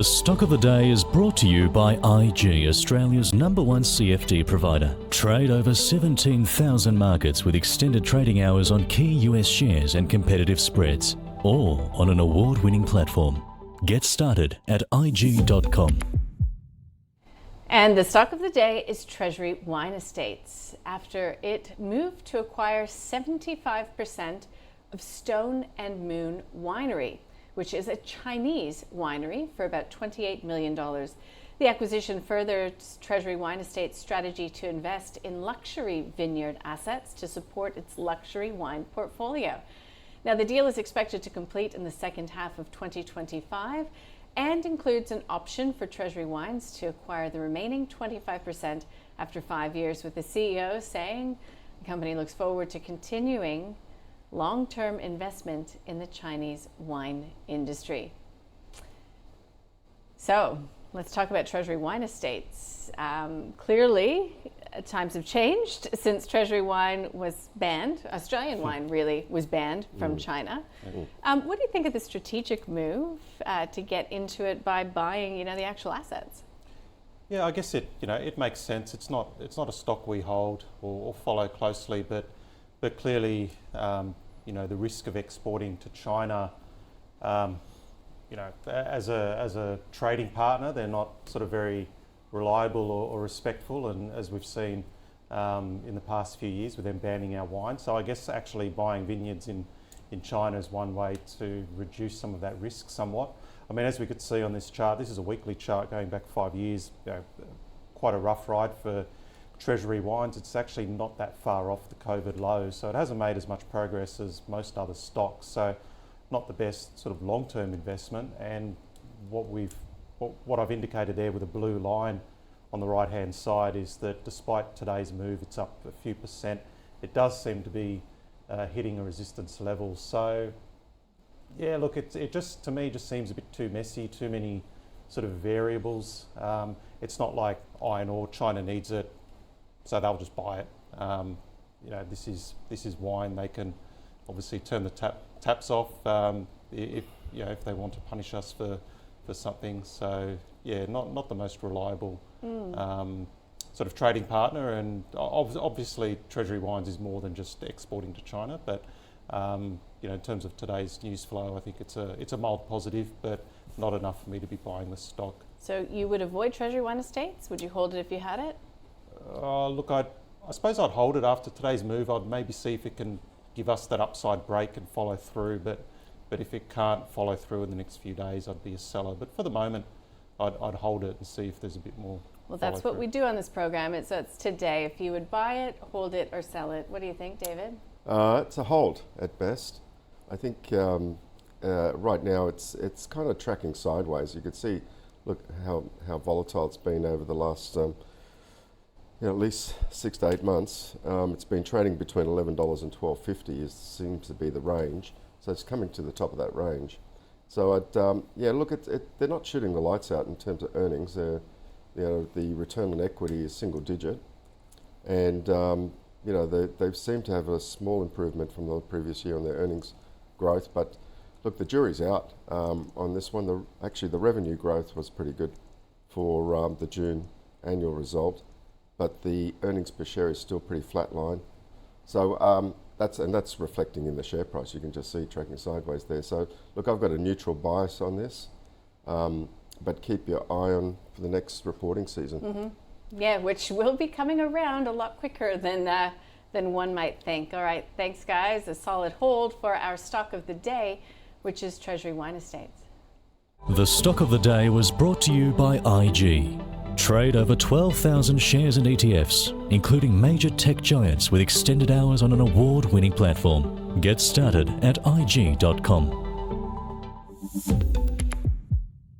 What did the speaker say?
The stock of the day is brought to you by IG, Australia's #1 CFD provider. Trade over 17,000 markets with extended trading hours on key US shares and competitive spreads, all on an award-winning platform. Get started at IG.com. And the stock of the day is Treasury Wine Estates, after it moved to acquire 75% of Stone and Moon Winery, which is a Chinese winery, for about $28 million. The acquisition furthers Treasury Wine Estate's strategy to invest in luxury vineyard assets to support its luxury wine portfolio. Now, the deal is expected to complete in the second half of 2025 and includes an option for Treasury Wines to acquire the remaining 25% after 5 years, with the CEO saying the company looks forward to continuing long-term investment in the Chinese wine industry. So let's talk about Treasury Wine Estates. Clearly, times have changed since Treasury wine was banned. Australian wine really was banned from China. What do you think of the strategic move to get into it by buying, the actual assets? Yeah, I guess it makes sense. It's not a stock we hold or follow closely, but clearly, the risk of exporting to China, as a trading partner, they're not sort of very reliable or respectful, and as we've seen in the past few years with them banning our wine. So I guess actually buying vineyards in China is one way to reduce some of that risk somewhat. I mean, as we could see on this chart, this is a weekly chart going back 5 years, quite a rough ride for Treasury Wines. It's actually not that far off the COVID lows, so it hasn't made as much progress as most other stocks. So not the best sort of long-term investment. And what I've indicated there with a blue line on the right-hand side is that despite today's move, it's up a few percent. It does seem to be hitting a resistance level. So yeah, look, it just, to me, just seems a bit too messy, too many sort of variables. It's not like iron ore, China needs it, so they'll just buy it. This is wine. They can obviously turn the taps off if they want to punish us for something. So yeah, not the most reliable sort of trading partner. And obviously Treasury Wines is more than just exporting to China. But in terms of today's news flow, I think it's a mild positive, but not enough for me to be buying the stock. So you would avoid Treasury Wine Estates? Would you hold it if you had it? Look, I suppose I'd hold it after today's move. I'd maybe see if it can give us that upside break and follow through. But if it can't follow through in the next few days, I'd be a seller. But for the moment, I'd hold it and see if there's a bit more. Well, that's what we do on this program. It's today. If you would buy it, hold it, or sell it. What do you think, David? It's a hold at best. I think right now it's kind of tracking sideways. You could see, look how volatile it's been over the last at least 6 to 8 months. It's been trading between $11 and $12.50 seems to be the range. So it's coming to the top of that range. So they're not shooting the lights out in terms of earnings. The return on equity is single digit, and they seem to have a small improvement from the previous year on their earnings growth. But look, the jury's out on this one. The revenue growth was pretty good for the June annual result, but the earnings per share is still pretty flatline. So that's reflecting in the share price. You can just see tracking sideways there. So look, I've got a neutral bias on this, but keep your eye on for the next reporting season. Mm-hmm. Yeah, which will be coming around a lot quicker than one might think. All right, thanks guys. A solid hold for our stock of the day, which is Treasury Wine Estates. The stock of the day was brought to you by IG. Trade over 12,000 shares and ETFs, including major tech giants with extended hours on an award-winning platform. Get started at IG.com.